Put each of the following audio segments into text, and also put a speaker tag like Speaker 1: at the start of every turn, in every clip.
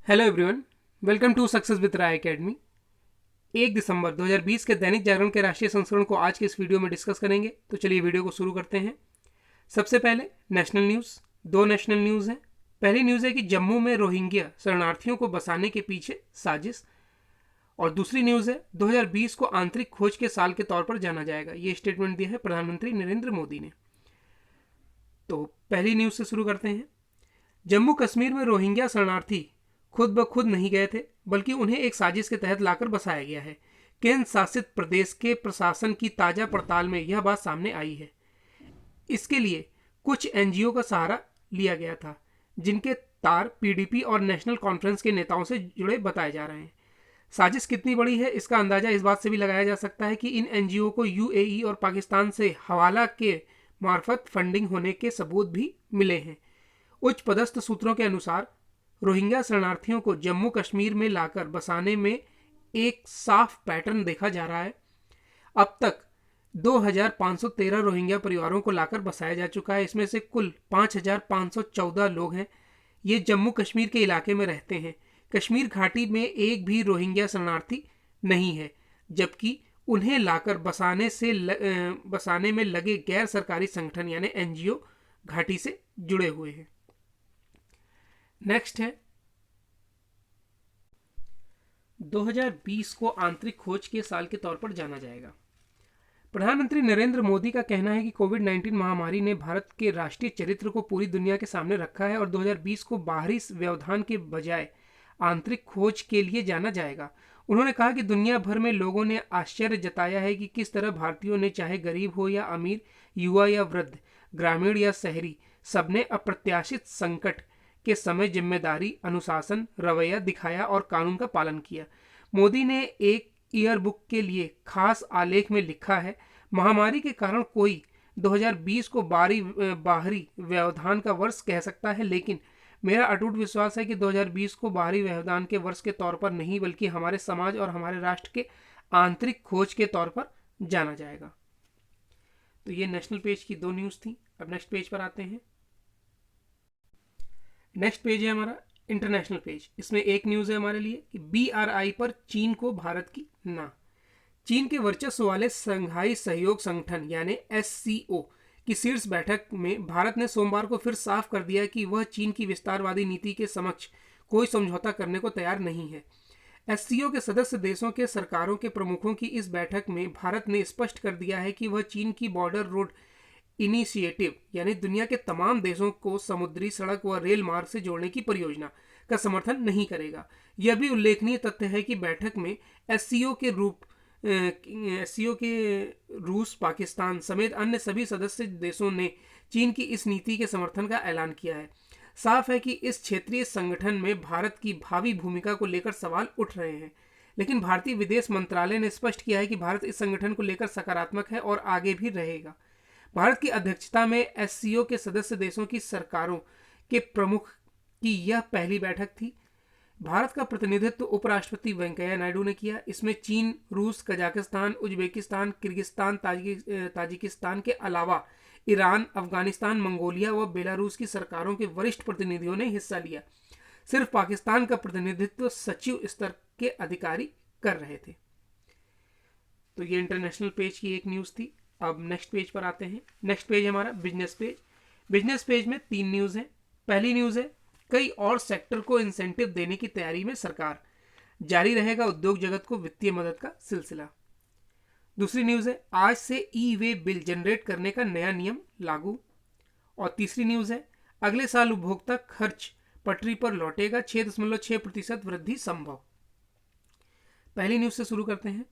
Speaker 1: Hello everyone, welcome to success with Rai academy. 1 दिसंबर 2020 के दैनिक जागरण के राष्ट्रीय संस्करण को आज के इस वीडियो में डिस्कस करेंगे। तो चलिए वीडियो को शुरू करते हैं। सबसे पहले नेशनल न्यूज़। दो नेशनल न्यूज़ हैं। पहली न्यूज़ है कि जम्मू में रोहिंग्या शरणार्थियों को बसाने के पीछे साजिश। और दूसरी न्यूज़ है 2020 को आंतरिक खोज के साल के तौर पर जाना जाएगा। ये स्टेटमेंट दिया है प्रधानमंत्री नरेंद्र मोदी ने। तो पहली न्यूज़ से शुरू करते हैं। जम्मू कश्मीर में रोहिंग्या शरणार्थी खुद ब खुद नहीं गए थे, बल्कि उन्हें एक साजिश के तहत लाकर बसाया गया है। केंद्र शासित प्रदेश के प्रशासन की ताज़ा पड़ताल में यह बात सामने आई है। इसके लिए कुछ एनजीओ का सहारा लिया गया था, जिनके तार पीडीपी और नेशनल कॉन्फ्रेंस के नेताओं से जुड़े बताए जा रहे हैं। साजिश कितनी बड़ी है, इसका अंदाजा इस बात से भी लगाया जा सकता है कि इन एनजीओ को यूएई और पाकिस्तान से हवाला के मार्फत फंडिंग होने के सबूत भी मिले हैं। उच्च पदस्थ सूत्रों के अनुसार रोहिंग्या शरणार्थियों को जम्मू कश्मीर में लाकर बसाने में एक साफ पैटर्न देखा जा रहा है। अब तक 2513 रोहिंग्या परिवारों को लाकर बसाया जा चुका है। इसमें से कुल 5514 लोग हैं। ये जम्मू कश्मीर के इलाके में रहते हैं। कश्मीर घाटी में एक भी रोहिंग्या शरणार्थी नहीं है, जबकि उन्हें लाकर बसाने में लगे गैर सरकारी संगठन यानी एनजीओ घाटी से जुड़े हुए हैं। नेक्स्ट है 2020 को आंतरिक खोज के साल के तौर पर जाना जाएगा। प्रधानमंत्री नरेंद्र मोदी का कहना है कि कोविड-19 महामारी ने भारत के राष्ट्रीय चरित्र को पूरी दुनिया के सामने रखा है और 2020 को बाहरी व्यवधान के बजाय आंतरिक खोज के लिए जाना जाएगा। उन्होंने कहा कि दुनिया भर में लोगों ने आश्चर्य जताया है कि किस तरह भारतीयों ने, चाहे गरीब हो या अमीर, युवा या वृद्ध, ग्रामीण या शहरी, सबने अप्रत्याशित संकट के समय जिम्मेदारी, अनुशासन, रवैया दिखाया और कानून का पालन किया। मोदी ने एक ईयर बुक के लिए खास आलेख में लिखा है, महामारी के कारण कोई 2020 को बाहरी व्यवधान का वर्ष कह सकता है, लेकिन मेरा अटूट विश्वास है कि 2020 को बाहरी व्यवधान के वर्ष के तौर पर नहीं, बल्कि हमारे समाज और हमारे राष्ट्र के आंतरिक खोज के तौर पर जाना जाएगा। तो ये नेशनल पेज की दो न्यूज़ थी। अब नेक्स्ट पेज पर आते हैं। नेक्स्ट पेज है हमारा इंटरनेशनल पेज। इसमें एक न्यूज़ है हमारे लिए कि BRI पर चीन को भारत की ना। चीन के वर्चस्व वाले संघाई सहयोग संगठन यानी SCO की शीर्ष बैठक में भारत ने सोमवार को फिर साफ कर दिया कि वह चीन की विस्तारवादी नीति के समक्ष कोई समझौता करने को तैयार नहीं है। SCO के सदस्य देशों के सरकारों के प्रमुखों की इस बैठक में भारत ने स्पष्ट कर दिया है कि वह चीन की बॉर्डर रोड इनिशिएटिव यानी दुनिया के तमाम देशों को समुद्री, सड़क व रेल मार्ग से जोड़ने की परियोजना का समर्थन नहीं करेगा। यह भी उल्लेखनीय तथ्य है कि बैठक में एससीओ के रूस, पाकिस्तान समेत अन्य सभी सदस्य देशों ने चीन की इस नीति के समर्थन का ऐलान किया है। साफ है कि इस क्षेत्रीय संगठन में भारत की भावी भूमिका को लेकर सवाल उठ रहे हैं, लेकिन भारतीय विदेश मंत्रालय ने स्पष्ट किया है कि भारत इस संगठन को लेकर सकारात्मक है और आगे भी रहेगा। भारत की अध्यक्षता में एससीओ के सदस्य देशों की सरकारों के प्रमुख की यह पहली बैठक थी। भारत का प्रतिनिधित्व उपराष्ट्रपति वेंकैया नायडू ने किया। इसमें चीन, रूस, कजाकिस्तान, उज्बेकिस्तान, किर्गिस्तान, ताजिकिस्तान के अलावा ईरान, अफगानिस्तान, मंगोलिया व बेलारूस की सरकारों के वरिष्ठ प्रतिनिधियों ने हिस्सा लिया। सिर्फ पाकिस्तान का प्रतिनिधित्व सचिव स्तर के अधिकारी कर रहे थे। तो ये इंटरनेशनल पेज की एक न्यूज़ थी। अब नेक्स्ट पेज पर आते हैं। नेक्स्ट पेज हमारा बिजनेस पेज। बिजनेस पेज में 3 न्यूज़ हैं। पहली न्यूज़ है कई और सेक्टर को इंसेंटिव देने की तैयारी में सरकार, जारी रहेगा उद्योग जगत को वित्तीय मदद का सिलसिला। दूसरी न्यूज़ है आज से ई वे बिल जनरेट करने का नया नियम लागू। और तीसरी न्यूज़ है अगले साल उपभोक्ता खर्च पटरी पर लौटेगा, 6.6% वृद्धि संभव। पहली न्यूज़ से शुरू करते हैं।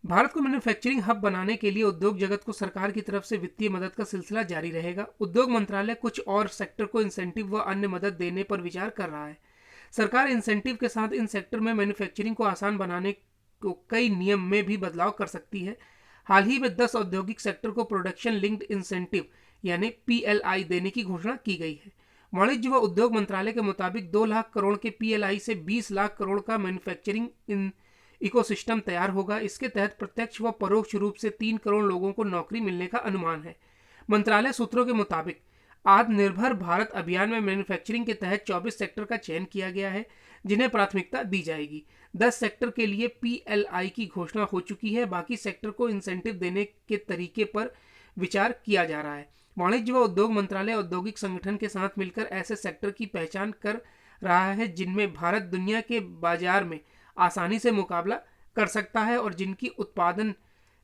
Speaker 1: भारत को मैन्युफैक्चरिंग हब बनाने के लिए उद्योग जगत को सरकार की तरफ से वित्तीय मदद का सिलसिला जारी रहेगा। उद्योग मंत्रालय कुछ और सेक्टर को इंसेंटिव व अन्य मदद देने पर विचार कर रहा है। सरकार इंसेंटिव के साथ इन सेक्टर में मैन्युफैक्चरिंग को आसान बनाने को कई नियम में भी बदलाव कर सकती है। हाल ही में 10 औद्योगिक सेक्टर को प्रोडक्शन लिंक्ड इंसेंटिव यानी PLI देने की घोषणा की गई है। वाणिज्य व उद्योग मंत्रालय के मुताबिक 2 लाख करोड़ के PLI से 20 लाख करोड़ का मैन्युफैक्चरिंग इकोसिस्टम तैयार होगा। इसके तहत प्रत्यक्ष व परोक्ष रूप से 3 करोड़ लोगों को नौकरी मिलने का अनुमान है। मंत्रालय सूत्रों के मुताबिक आत्मनिर्भर भारत अभियान में मैन्युफैक्चरिंग के तहत 24 सेक्टर का चयन किया गया है जिन्हें प्राथमिकता दी जाएगी। 10 सेक्टर के लिए PLI की घोषणा हो चुकी है। बाकी सेक्टर को इंसेंटिव देने के तरीके पर विचार किया जा रहा है। वाणिज्य व उद्योग मंत्रालय औद्योगिक संगठन के साथ मिलकर ऐसे सेक्टर की पहचान कर रहा है जिनमें भारत दुनिया के बाजार में आसानी से मुकाबला कर सकता है और जिनकी उत्पादन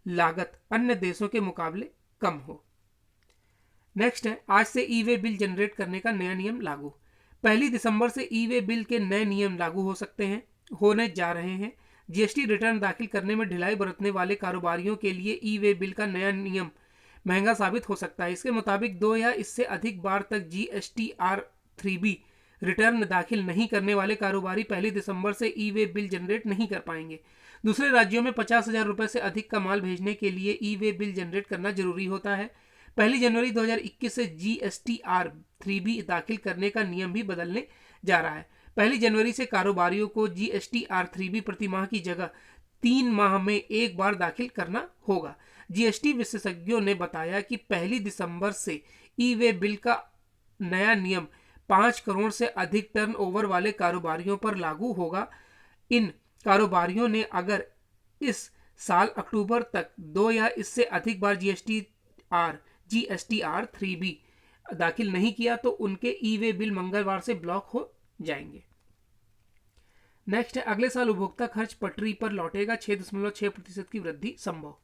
Speaker 1: लागत अन्य देशों के मुकाबले कम हो। नेक्स्ट है, आज से ई-वे बिल जनरेट करने का नया नियम लागू। 1 दिसंबर से ई-वे बिल के नए नियम लागू होने जा रहे हैं। जीएसटी रिटर्न दाखिल करने में ढिलाई बरतने वाले कारोबारियों के लिए ई-वे बिल का नया नियम महंगा साबित हो सकता है। इसके मुताबिक 2 या इससे अधिक बार तक GSTR-3B रिटर्न दाखिल नहीं करने वाले कारोबारी 1 दिसंबर से ई-वे बिल जनरेट नहीं कर पाएंगे। दूसरे राज्यों में 50,000 रुपये से अधिक का माल भेजने के लिए ई-वे बिल जनरेट करना जरूरी होता है। 1 जनवरी 2021 से GSTR-3B दाखिल करने का नियम भी बदलने जा रहा है। 1 जनवरी से कारोबारियों को GSTR-3B प्रतिमाह की जगह 3 माह में एक बार दाखिल करना होगा। जीएसटी विशेषज्ञों ने बताया कि 1 दिसंबर से ई-वे बिल का नया नियम 5 करोड़ से अधिक टर्नओवर वाले कारोबारियों पर लागू होगा। इन कारोबारियों ने अगर इस साल अक्टूबर तक 2 या इससे अधिक बार GSTR-3B दाखिल नहीं किया तो उनके ई-वे बिल मंगलवार से ब्लॉक हो जाएंगे। नेक्स्ट है, अगले साल उपभोक्ता खर्च पटरी पर लौटेगा, 6.6% की वृद्धि संभव।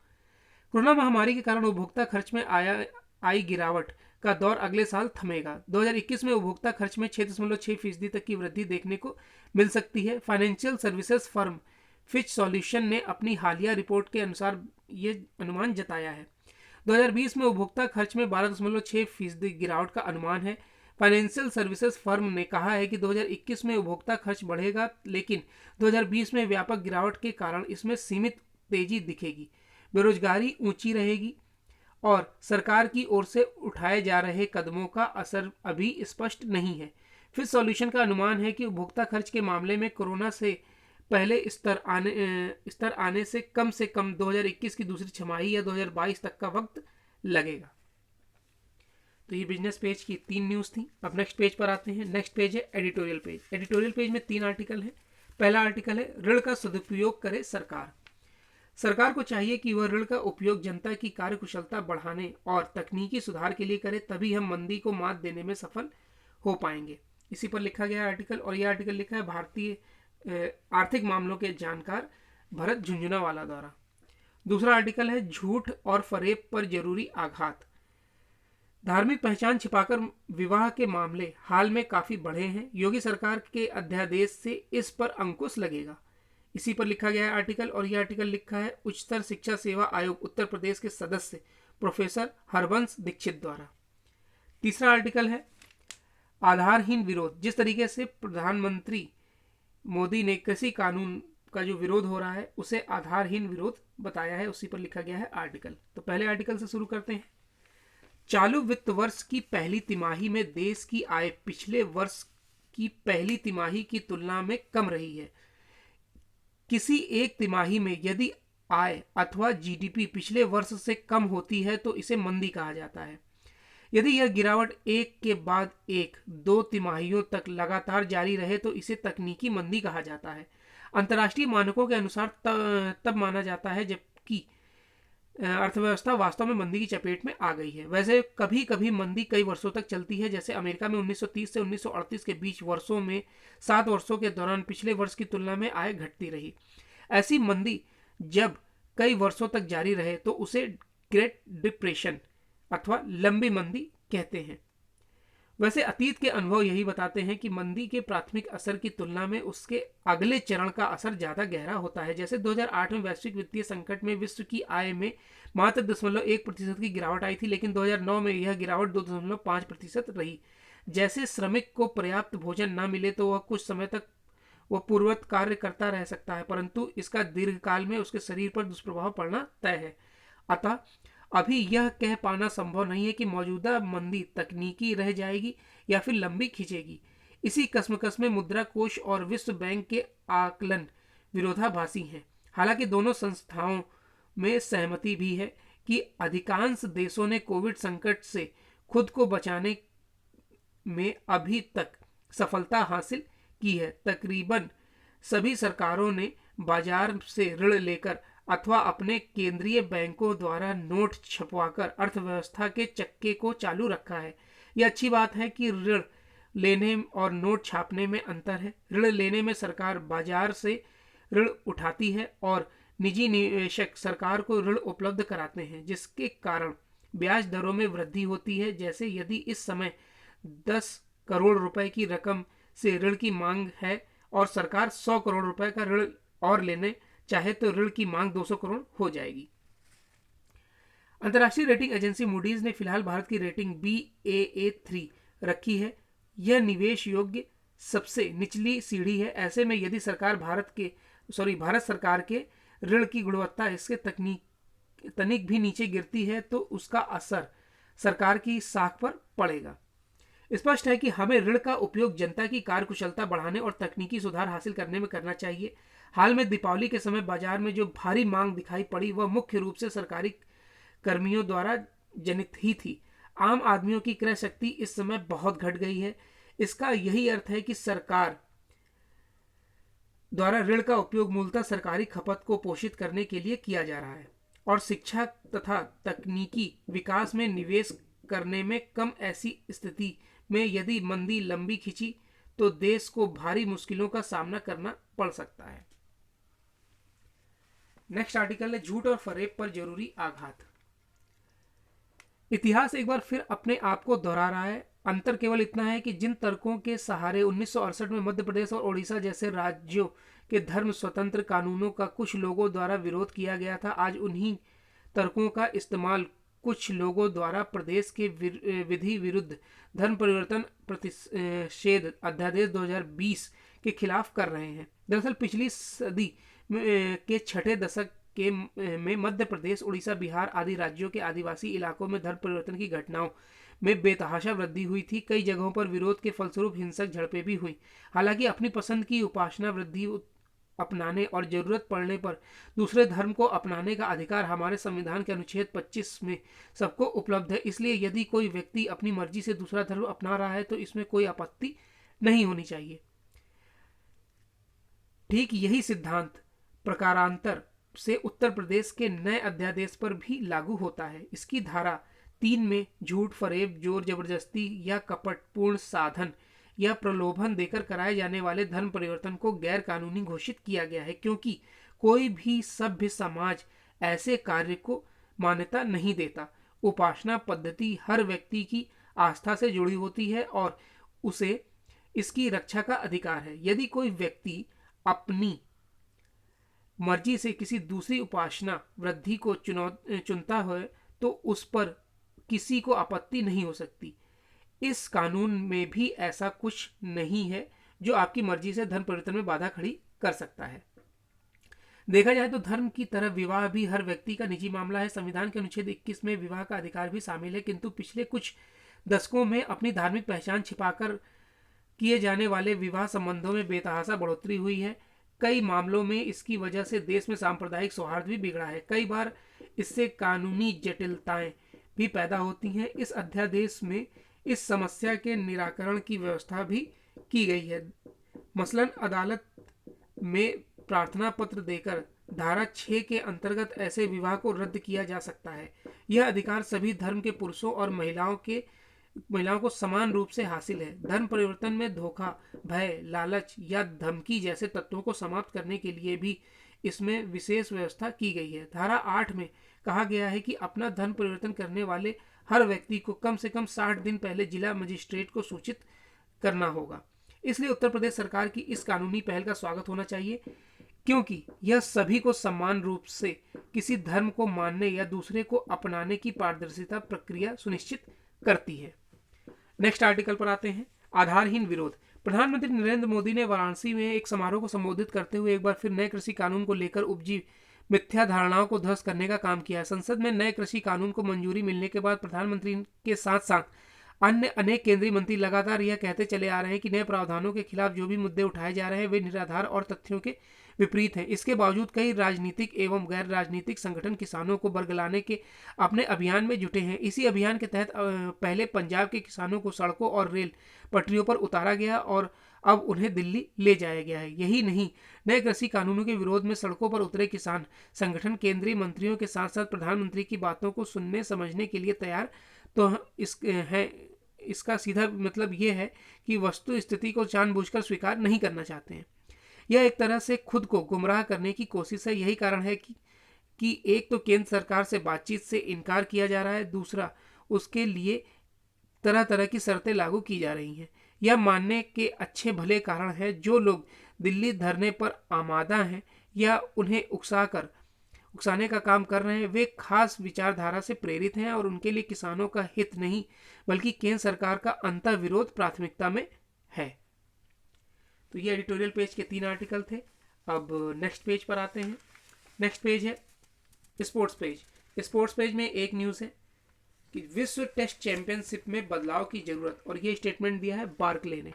Speaker 1: कोरोना महामारी के कारण उपभोक्ता खर्च में आई गिरावट का दौर अगले साल थमेगा। 2021 में उपभोक्ता खर्च में 6.6% तक की वृद्धि देखने को मिल सकती है। Financial services firm Fitch solution ने अपनी हालिया रिपोर्ट के अनुसार ये अनुमान जताया है। 2020 में उपभोक्ता खर्च में 12.6% गिरावट का अनुमान है। फाइनेंशियल सर्विसेज फर्म ने कहा है कि 2021 में उपभोक्ता खर्च बढ़ेगा, लेकिन 2020 में व्यापक गिरावट के कारण इसमें सीमित तेजी दिखेगी। बेरोजगारी ऊंची रहेगी और सरकार की ओर से उठाए जा रहे कदमों का असर अभी स्पष्ट नहीं है। फिच सॉल्यूशन का अनुमान है कि उपभोक्ता खर्च के मामले में कोरोना से पहले स्तर आने से कम 2021 की दूसरी छमाही या 2022 तक का वक्त लगेगा। तो ये बिजनेस पेज की 3 न्यूज़ थी। अब नेक्स्ट पेज पर आते हैं। नेक्स्ट पेज है एडिटोरियल पेज। एडिटोरियल पेज में 3 आर्टिकल हैं। पहला आर्टिकल है, ऋण का सदुपयोग करे सरकार। सरकार को चाहिए कि वह ऋण का उपयोग जनता की कार्यकुशलता बढ़ाने और तकनीकी सुधार के लिए करे, तभी हम मंदी को मात देने में सफल हो पाएंगे। इसी पर लिखा गया आर्टिकल, और यह आर्टिकल लिखा है भारतीय आर्थिक मामलों के जानकार भरत झुंझुनवाला द्वारा। दूसरा आर्टिकल है, झूठ और फरेब पर जरूरी आघात। धार्मिक पहचान छिपाकर विवाह के मामले हाल में काफी बढ़े हैं। योगी सरकार के अध्यादेश से इस पर अंकुश लगेगा। इसी पर लिखा गया है आर्टिकल, और यह आर्टिकल लिखा है उच्चतर शिक्षा सेवा आयोग उत्तर प्रदेश के सदस्य प्रोफेसर हरबंश दीक्षित द्वारा। तीसरा आर्टिकल है, आधारहीन विरोध। जिस तरीके से प्रधानमंत्री मोदी ने कृषि कानून का जो विरोध हो रहा है उसे आधारहीन विरोध बताया है, उसी पर लिखा गया है आर्टिकल। तो पहले आर्टिकल से शुरू करते हैं। चालू वित्त वर्ष की पहली तिमाही में देश की आय पिछले वर्ष की पहली तिमाही की तुलना में कम रही है। किसी एक तिमाही में यदि आय अथवा जीडीपी पिछले वर्ष से कम होती है तो इसे मंदी कहा जाता है। यदि यह गिरावट एक के बाद एक 2 तिमाहियों तक लगातार जारी रहे तो इसे तकनीकी मंदी कहा जाता है। अंतर्राष्ट्रीय मानकों के अनुसार तब माना जाता है जबकि अर्थव्यवस्था वास्तव में मंदी की चपेट में आ गई है। वैसे कभी कभी मंदी कई वर्षों तक चलती है, जैसे अमेरिका में 1930 से 1938 के बीच वर्षों में 7 वर्षों के दौरान पिछले वर्ष की तुलना में आय घटती रही। ऐसी मंदी जब कई वर्षों तक जारी रहे तो उसे ग्रेट डिप्रेशन अथवा लंबी मंदी कहते हैं। वैसे अतीत के अनुभव यही बताते हैं कि मंदी के प्राथमिक असर की तुलना में उसके अगले चरण का असर ज्यादा गहरा होता है। जैसे 2008 में वैश्विक वित्तीय संकट में विश्व की आय में मात्र 0.1% की गिरावट आई थी, लेकिन 2009 में यह गिरावट 2.5% रही। जैसे श्रमिक को पर्याप्त भोजन न मिले तो वह कुछ समय तक वह पूर्ववत कार्य करता रह सकता है, परंतु इसका दीर्घकाल में उसके शरीर पर दुष्प्रभाव पड़ना तय है। अतः अभी यह कह पाना संभव नहीं है कि मौजूदा मंदी तकनीकी रह जाएगी या फिर लंबी खींचेगी। इसी कसमकस में मुद्रा कोष और विश्व बैंक के आकलन विरोधाभासी हैं। हालांकि दोनों संस्थाओं में सहमति भी है कि अधिकांश देशों ने कोविड संकट से खुद को बचाने में अभी तक सफलता हासिल की है। तकरीबन सभी सरकारों ने बाजार से ऋण लेकर अथवा अपने केंद्रीय बैंकों द्वारा नोट छपवाकर अर्थव्यवस्था के चक्के को चालू रखा है। यह अच्छी बात है कि ऋण लेने और नोट छापने में अंतर है। ऋण लेने में सरकार बाजार से ऋण उठाती है और निजी निवेशक सरकार को ऋण उपलब्ध कराते हैं, जिसके कारण ब्याज दरों में वृद्धि होती है। जैसे यदि इस समय 10 करोड़ रुपए की रकम से ऋण की मांग है और सरकार 100 करोड़ रुपए का ऋण और लेने चाहे तो ऋण की मांग 200 करोड़ हो जाएगी। अंतर्राष्ट्रीय रेटिंग एजेंसी मूडीज ने फिलहाल भारत की रेटिंग Baa3 रखी है। यह निवेश योग्य सबसे निचली सीढ़ी है। ऐसे में यदि भारत सरकार के ऋण की गुणवत्ता इसके तनिक भी नीचे गिरती है तो उसका असर सरकार की साख पर पड़ेगा। स्पष्ट है कि हमें ऋण का उपयोग जनता की कार्यकुशलता बढ़ाने और तकनीकी सुधार हासिल करने में करना चाहिए। हाल में दीपावली के समय बाजार में जो भारी मांग दिखाई पड़ी वह मुख्य रूप से सरकारी कर्मियों द्वारा जनित ही थी। आम आदमियों की क्रय शक्ति इस समय बहुत घट गई है। इसका यही अर्थ है कि सरकार द्वारा ऋण का उपयोग मूलतः सरकारी खपत को पोषित करने के लिए किया जा रहा है और शिक्षा तथा तकनीकी विकास में निवेश करने में कम। ऐसी स्थिति में यदि मंदी लंबी खिंची तो देश को भारी मुश्किलों का सामना करना पड़ सकता है। नेक्स्ट आर्टिकल है झूठ और फरेब पर जरूरी आघात। इतिहास एक बार फिर अपने आप को दोहरा रहा है। अंतर केवल इतना है कि जिन तर्कों के सहारे 1968 में मध्य प्रदेश और ओडिशा जैसे राज्यों के धर्म स्वतंत्र कानूनों का कुछ लोगों द्वारा विरोध किया गया था, आज उन्हीं तर्कों का इस्तेमाल कुछ लोगों द्वारा प्रदेश के विधि विरुद्ध धर्म परिवर्तन प्रतिषेध अध्यादेश 2020 के खिलाफ कर रहे हैं। दरअसल पिछली सदी के छठे दशक में मध्य प्रदेश, उड़ीसा, बिहार आदि राज्यों के आदिवासी इलाकों में धर्म परिवर्तन की घटनाओं में बेतहाशा वृद्धि हुई थी। कई जगहों पर विरोध के फलस्वरूप हिंसक झड़पें भी हुई। हालांकि अपनी पसंद की उपासना वृद्धि अपनाने और जरूरत पड़ने पर दूसरे धर्म को अपनाने का अधिकार हमारे संविधान के अनुच्छेद 25 में सबको उपलब्ध है। इसलिए यदि कोई व्यक्ति अपनी मर्जी से दूसरा धर्म अपना रहा है तो इसमें कोई आपत्ति नहीं होनी चाहिए। ठीक यही सिद्धांत प्रकारांतर से उत्तर प्रदेश के नए अध्यादेश पर भी लागू होता है। इसकी धारा 3 में झूठ, फरेब, जोर जबरदस्ती या कपटपूर्ण साधन या प्रलोभन देकर कराए जाने वाले धर्म परिवर्तन को गैर कानूनी घोषित किया गया है, क्योंकि कोई भी सभ्य समाज ऐसे कार्य को मान्यता नहीं देता। उपासना पद्धति हर व्यक्ति की आस्था से जुड़ी होती है और उसे इसकी रक्षा का अधिकार है। यदि कोई व्यक्ति अपनी मर्जी से किसी दूसरी उपासना वृद्धि को चुनता है तो उस पर किसी को आपत्ति नहीं हो सकती। इस कानून में भी ऐसा कुछ नहीं है जो आपकी मर्जी से धर्म परिवर्तन में बाधा खड़ी कर सकता है। देखा जाए तो धर्म की तरह विवाह भी हर व्यक्ति का निजी मामला है। संविधान के अनुच्छेद 21 में विवाह का अधिकार भी शामिल है, किंतु पिछले कुछ दशकों में अपनी धार्मिक पहचान छिपाकर किए जाने वाले विवाह संबंधों में बेतहाशा बढ़ोतरी हुई है। कई मामलों में इसकी वजह से देश में सांप्रदायिक सौहार्द भी बिगड़ा है। कई बार इससे कानूनी जटिलताएं भी पैदा होती हैं। इस अध्यादेश में इस समस्या के निराकरण की व्यवस्था भी की गई है। मसलन अदालत में प्रार्थना पत्र देकर धारा 6 के अंतर्गत ऐसे विवाह को रद्द किया जा सकता है। यह अधिकार सभी धर्म के पुरुषों और महिलाओं को समान रूप से हासिल है। धर्म परिवर्तन में धोखा, भय, लालच या धमकी जैसे तत्वों को समाप्त करने के लिए भी इसमें विशेष व्यवस्था की गई है। धारा 8 में कहा गया है कि अपना धर्म परिवर्तन करने वाले हर व्यक्ति को कम से कम 60 दिन पहले जिला मजिस्ट्रेट को सूचित करना होगा। इसलिए उत्तर प्रदेश सरकार की इस कानूनी पहल का स्वागत होना चाहिए, क्योंकि यह सभी को समान रूप से किसी धर्म को मानने या दूसरे को अपनाने की पारदर्शिता प्रक्रिया सुनिश्चित करती है। नेक्स्ट आर्टिकल पर आते हैं। आधारहीन विरोध। प्रधानमंत्री नरेंद्र मोदी ने वाराणसी में एक समारोह को संबोधित करते हुए एक बार फिर नए कृषि कानून को लेकर उपजी मिथ्या धारणाओं को ध्वस्त करने का काम किया है। संसद में नए कृषि कानून को मंजूरी मिलने के बाद प्रधानमंत्री के साथ साथ अन्य अनेक केंद्रीय मंत्री लगातार यह कहते चले आ रहे हैं कि नए प्रावधानों के खिलाफ जो भी मुद्दे उठाए जा रहे हैं वे निराधार और तथ्यों के विपरीत हैं। इसके बावजूद कई राजनीतिक एवं गैर राजनीतिक संगठन किसानों को बरगलाने के अपने अभियान में जुटे हैं। इसी अभियान के तहत पहले पंजाब के किसानों को सड़कों और रेल पटरियों पर उतारा गया और अब उन्हें दिल्ली ले जाया गया है। यही नहीं, नए कृषि कानूनों के विरोध में सड़कों पर उतरे किसान संगठन केंद्रीय मंत्रियों के साथ साथ प्रधानमंत्री की बातों को सुनने समझने के लिए तैयार तो इसका सीधा मतलब ये है कि वस्तु स्थिति को जानबूझकर स्वीकार नहीं करना चाहते हैं। यह एक तरह से खुद को गुमराह करने की कोशिश है। यही कारण है कि एक तो केंद्र सरकार से बातचीत से इनकार किया जा रहा है, दूसरा उसके लिए तरह तरह की शर्तें लागू की जा रही हैं। यह मानने के अच्छे भले कारण हैं जो लोग दिल्ली धरने पर आमादा हैं या उन्हें उकसाने का काम कर रहे हैं, वे खास विचारधारा से प्रेरित हैं और उनके लिए किसानों का हित नहीं बल्कि केंद्र सरकार का अंतर्विरोध प्राथमिकता में है। तो ये एडिटोरियल पेज के 3 आर्टिकल थे। अब नेक्स्ट पेज पर आते हैं। नेक्स्ट पेज है स्पोर्ट्स पेज। स्पोर्ट्स पेज में एक न्यूज़ है कि विश्व टेस्ट चैंपियनशिप में बदलाव की जरूरत, और ये स्टेटमेंट दिया है बार्कले ने।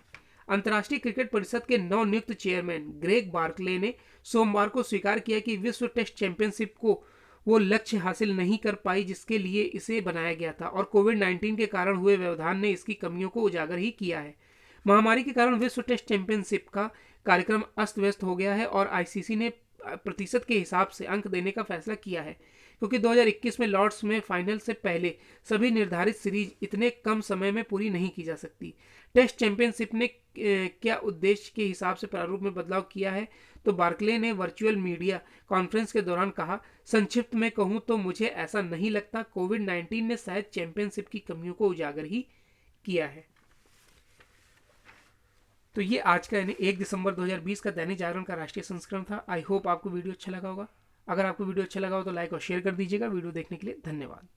Speaker 1: अंतर्राष्ट्रीय क्रिकेट परिषद के नवनियुक्त चेयरमैन ग्रेग बार्कले ने सोमवार को स्वीकार किया कि विश्व टेस्ट चैंपियनशिप को वो लक्ष्य हासिल नहीं कर पाई जिसके लिए इसे बनाया गया था और कोविड-19 के कारण हुए व्यवधान ने इसकी कमियों को उजागर ही किया है। महामारी के कारण विश्व टेस्ट चैंपियनशिप का कार्यक्रम अस्त व्यस्त हो गया है और आईसीसी ने प्रतिशत के हिसाब से अंक देने का फैसला किया है क्योंकि 2021 में लॉर्ड्स में फाइनल से पहले सभी निर्धारित सीरीज इतने कम समय में पूरी नहीं की जा सकती। टेस्ट चैंपियनशिप ने क्या उद्देश्य के हिसाब से प्रारूप में बदलाव किया है, तो बार्कले ने वर्चुअल मीडिया कॉन्फ्रेंस के दौरान कहा, संक्षिप्त में कहूं तो मुझे ऐसा नहीं लगता, कोविड-19 ने शायद चैंपियनशिप की कमियों को उजागर ही किया है। तो ये आज का यानी 1 दिसंबर 2020 का दैनिक जागरण का राष्ट्रीय संस्करण था। आई होप आपको वीडियो अच्छा लगा होगा। अगर आपको वीडियो अच्छा लगा हो तो लाइक और शेयर कर दीजिएगा। वीडियो देखने के लिए धन्यवाद।